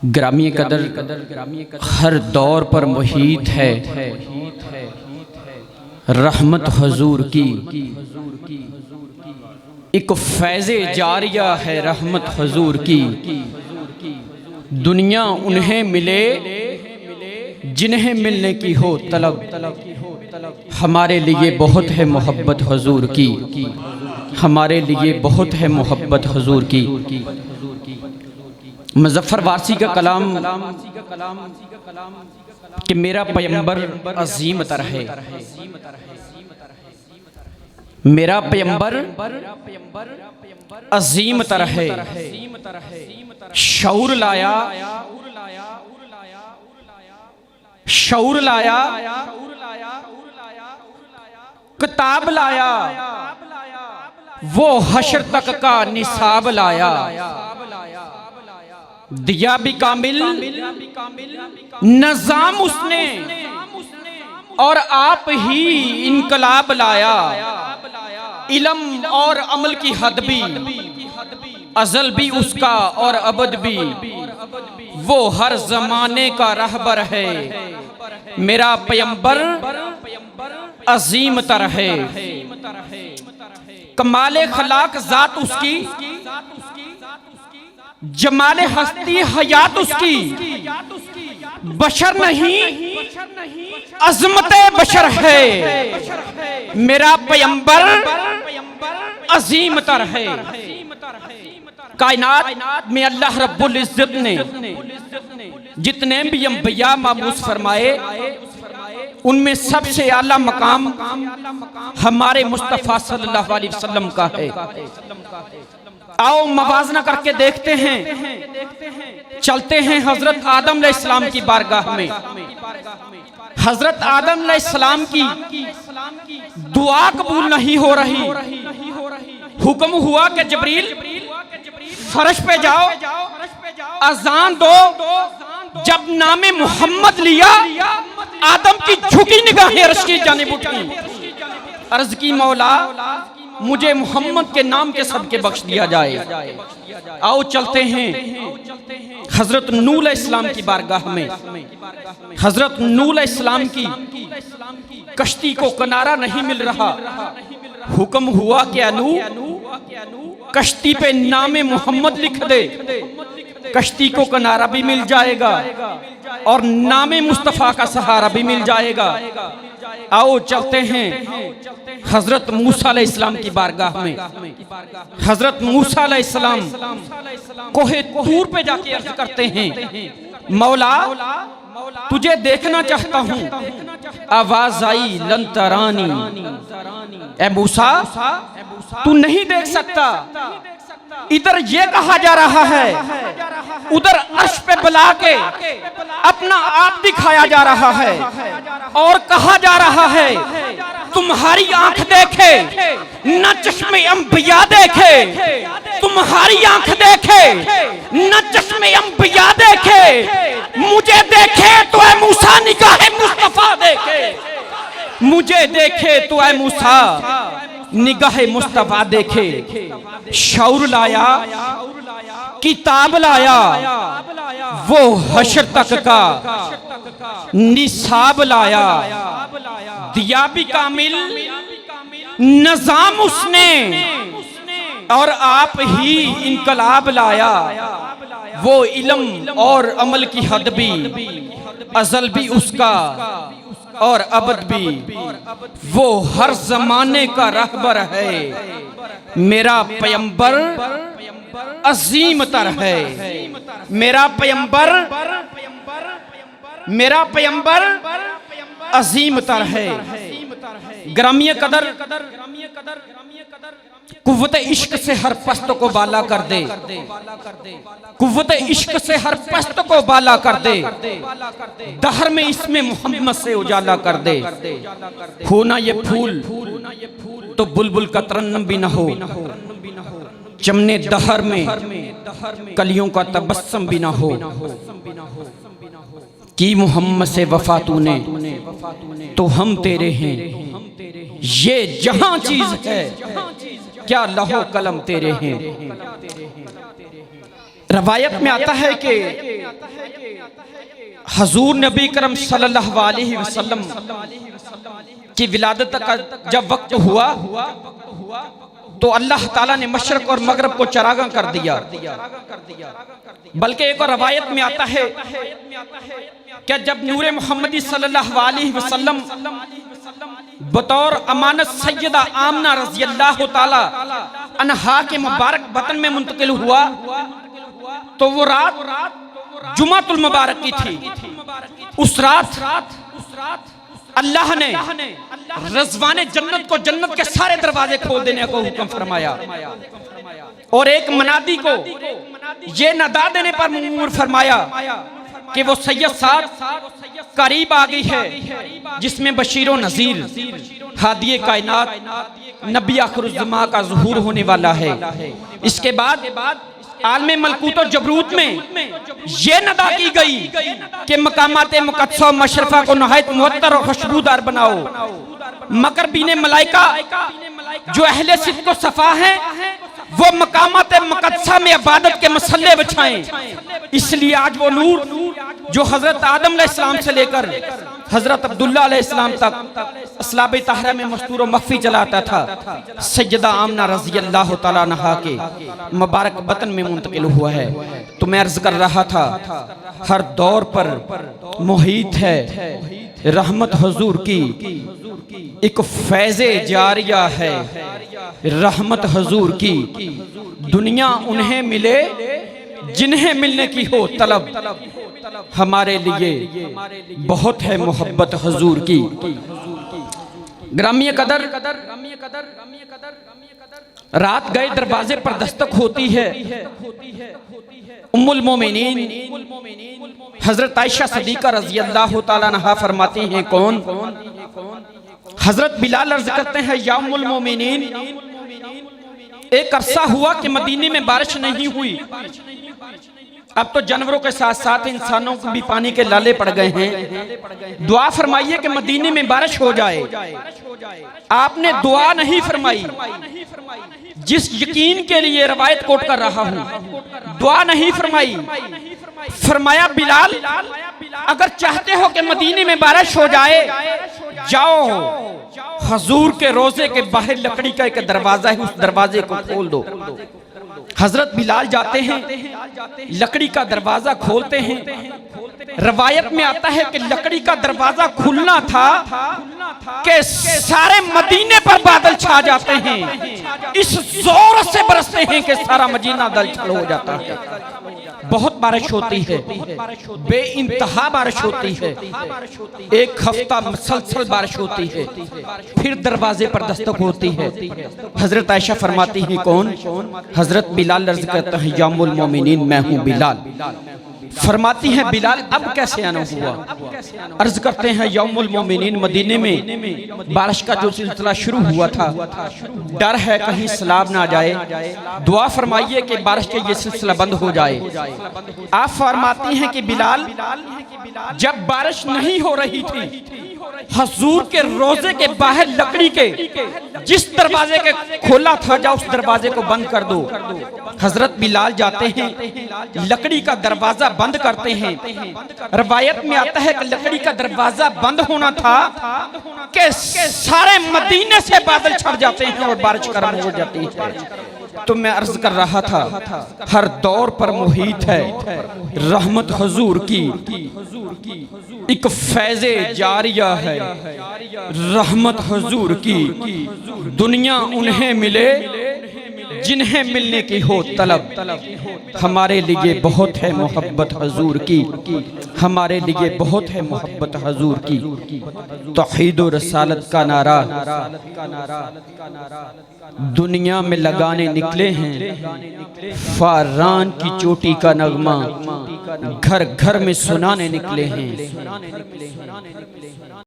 ग्रामीय कदर हर दौर पर मुहीत है रहमत हुजूर की। एक फैज़े जारिया है रहमत हुजूर की। दुनिया उन्हें मिले जिन्हें मिलने की हो तलब। हमारे लिए बहुत है मोहब्बत हुजूर की। हमारे लिए बहुत है मोहब्बत हुजूर की। मुज़फ़्फ़र वारसी का कलाम कि मेरा पैगंबर अज़ीम तर है। मेरा पैगंबर अज़ीम तर है। शऊर लाया, शऊर लाया, किताब लाया, वो हश्र तक का निसाब लाया। दिया भी कामिल नज़ाम उसने और आप ही इनकलाब लाया। इल्म और अमल की हद भी अज़ल भी उसका और अबद भी। वो हर ज़माने का रहबर है। मेरा पैगंबर अज़ीम तर है। कमाले खलाक ज़ात उसकी, जमाले हस्ती हयात उसकी। बशर नहीं अज़मते बशर है। मेरा पैगंबर अज़ीम तर है। कायनात में अल्लाह रब्बुल इज़्ज़त ने जितने भी अंबिया माबूस फरमाए, उनमें सबसे आला मकाम हमारे मुस्तफ़ा सल्लल्लाहु अलैहि वसल्लम का है। आओ मवाजना करके देखते हैं, चलते हैं हजरत आदम अलैहिस्सलाम की बारगाह में। हजरत आदम अलैहिस्सलाम की दुआ कबूल नहीं हो रही। हुक्म हुआ कि जिब्रील फर्श पे जाओ, अजान दो। जब नामे मोहम्मद लिया, आदम की झुकी निगाहें अर्श की जानिब उठी। अर्ज की मौला मुझे मोहम्मद के नाम के सदके बख्श दिया जाए। आओ चलते हैं हजरत नूह अलैहिस्सलाम की बारगाह में। हजरत नूह अलैहिस्सलाम की कश्ती को किनारा नहीं मिल रहा। हुक्म हुआ कि नूह कश्ती पे नामे मोहम्मद लिख दे। कश्ती को किनारा भी मिल जाएगा और नामे मुस्तफ़ा का सहारा भी मिल जाएगा। आओ चलते हैं हजरत मूसा अलैहिस्सलाम की बारगाह में। हजरत मूसा अलैहिस्सलाम कोहे तूर पे जाके अर्ज करते हैं, मौला तुझे देखना चाहता हूँ। आवाज आई लन तरानी, ए मूसा तू नहीं देख सकता। इधर ये कहा जा रहा है, उधर अर्श पे बुला के अपना आप दिखाया जा रहा है और कहा जा रहा है तुम्हारी आंख देखे न चश्मे अंबिया देखे। तुम्हारी आंख देखे न चश्मे अंबिया देखे। मुझे देखे तो ऐ मूसा निगाहे मुस्तफा देखे। मुझे देखे तो ऐ मूसा निगाहे मुस्तफा देखे। शऊर लाया, किताब लाया, वो हश्र तक का निसाब लाया। दिया भी कामिल नज़ाम उसने और आप ही इनकलाब लाया। वो इल्म और अमल की हद भी अज़ल भी उसका और अबद भी। वो हर जमाने का रहबर है। मेरा पैगंबर अज़ीम तर है। मेरा पैगंबर अज़ीम तर है। ग्रामीय कदर कुव्वत इश्क से हर पस्त को बाला कर दे। कुव्वत इश्क से हर पस्त को बाला कर दे। दहर में इसमें मोहम्मद से उजाला कर दे। हो ना ये फूल तो बुलबुल का तरन्नुम भी ना हो। चमने दहर में कलियों का तबस्सुम भी ना हो। की मोहम्मद से वफा तूने तो हम तेरे हैं। ये जहां चीज है क्या लहो कलम तेरे हैं। रवायत में आता है कि हजूर नबी करम सल्लल्लाहु अलैहि वसल्लम की विलादत का जब वक्त हुआ तो अल्लाह ताला ने मशरक और मगरब को चरागां कर दिया। बल्कि एक और रवायत में आता है कि जब नूरे मोहम्मदी सल्लल्लाहु अलैहि वसल्लम बतौर अमानत सैयदा आमना रज़ी अल्लाह ताला अन्हा के मुबारक वतन में मुंतकिल हुआ तो वो रात जुमातुल मुबारक की थी। उस रात अल्लाह ने रज़वाने जन्नत को, जन्नत के सारे दरवाजे खोल देने को हुक्म फरमाया और एक मनादी को ये नदा देने पर मजबूर फरमाया कि वो सैयद साथ करीब आ गई है जिसमें बशीरो नज़ीर हादिये कायनात नबी आखिरुज़ ज़मा का ज़ुहूर होने वाला है। इसके बाद आलमे मलकूत और जबरूत में ये नदा की गई कि मकामात मुक़द्दसा मशरफा को नहायत मुअत्तर और खुशबूदार बनाओ। मकर बीने मलाइका जो अहले सिद्क़ को सफ़ा है वो मकामात मुक़द्दसा में इबादत के मसल्ले बिछाएं। इसलिए आज वो नूर जो हजरत आदम अलैहिस्सलाम से लेकर हजरत अब्दुल्ला अलैहिस्सलाम तक अस्लाब तहरा में मस्तूर व मख्फी चलाता था, सैयदा आमना रज़ी अल्लाह ताला अन्हा के मुबारक वतन में मुंतकिल हुआ है। तो मैं अर्ज कर रहा था हर दौर पर मुहीत है रहमत हुजूर की, एक फैज़े जारिया है रहमत हुजूर की। दुनिया उन्हें मिले जिन्हें मिलने की हो तलब, हमारे लिए बहुत है मोहब्बत हुजूर की। ग्रामीय कदर रात गए दरवाजे पर दस्तक होती है। उम्मुल मोमिनीन हजरत आयशा सदीका रज़ी अल्लाह ताला अन्हा फरमाती हैं कौन? हजरत बिलाल अर्ज करते हैं या उम्मुल मोमिनीन, एक अरसा हुआ कि मदीने में बारिश नहीं हुई। अब तो जानवरों के साथ साथ इंसानों को भी पानी के लाले पड़ गए हैं। दुआ फरमाइए कि मदीने में बारिश हो जाए। आपने दुआ नहीं फरमाई। जिस यकीन के लिए रवायत कोट कर रहा हूं, दुआ नहीं फरमाई। फरमाया बिलाल अगर चाहते हो कि मदीने में बारिश हो जाए, जाओ हुजूर के रोजे के बाहर लकड़ी का एक दरवाजा है, उस दरवाजे को खोल दो। हजरत बिलाल जाते हैं, लकड़ी का दरवाजा खोलते हैं। रवायत में आता है कि लकड़ी का दरवाजा खुलना था कि सारे मदीने पर बादल छा जाते हैं, इस जोर से बरसते हैं कि सारा मदीना दलदल हो जाता है। बहुत बारिश होती है, बेइंतहा बारिश होती है, एक हफ्ता मुसलसल बारिश होती है, फिर दरवाजे पर दस्तक होती है। हजरत आयशा फरमाती हैं कौन? हजरत बिलाल अर्ज करते हैं या उम्मुल मोमिनीन, मैं हूँ बिलाल। फरमाती हैं बिलाल अब कैसे आना हुआ? अर्ज करते हैं या उम्मुल मोमिनीन, मदीने में बारिश का जो सिलसिला शुरू हुआ था, डर है कहीं सैलाब ना जाए, दुआ फरमाइए कि बारिश का ये सिलसिला बंद हो जाए। आप फरमाती हैं कि बिलाल जब बारिश नहीं हो रही थी, हुजूर के रोजे के बाहर लकड़ी के जिस दरवाजे के खोला था, जा उस दरवाजे को बंद कर दो। हजरत बिलाल जाते हैं, लकड़ी का दरवाजा बंद करते हैं। रवायत में आता है कि लकड़ी का दरवाजा बंद होना था कि सारे मदीने से बादल छट जाते हैं और बारिश गर्म हो जाती है। तो मैं अर्ज कर रहा था हर दौर पर मुहीत है रहमत हुजूर की, एक फैज़े जारिया है रहमत हुजूर की। दुनिया उन्हें मिले जिन्हें मिलने की हो तलब, हमारे लिए बहुत है मोहब्बत हुजूर की, हमारे लिए बहुत है मोहब्बत हुजूर की। तौहीद और रसालत का नारा दुनिया में लगाने निकले हैं, फारान की चोटी का नगमा घर घर में सुनाने निकले हैं।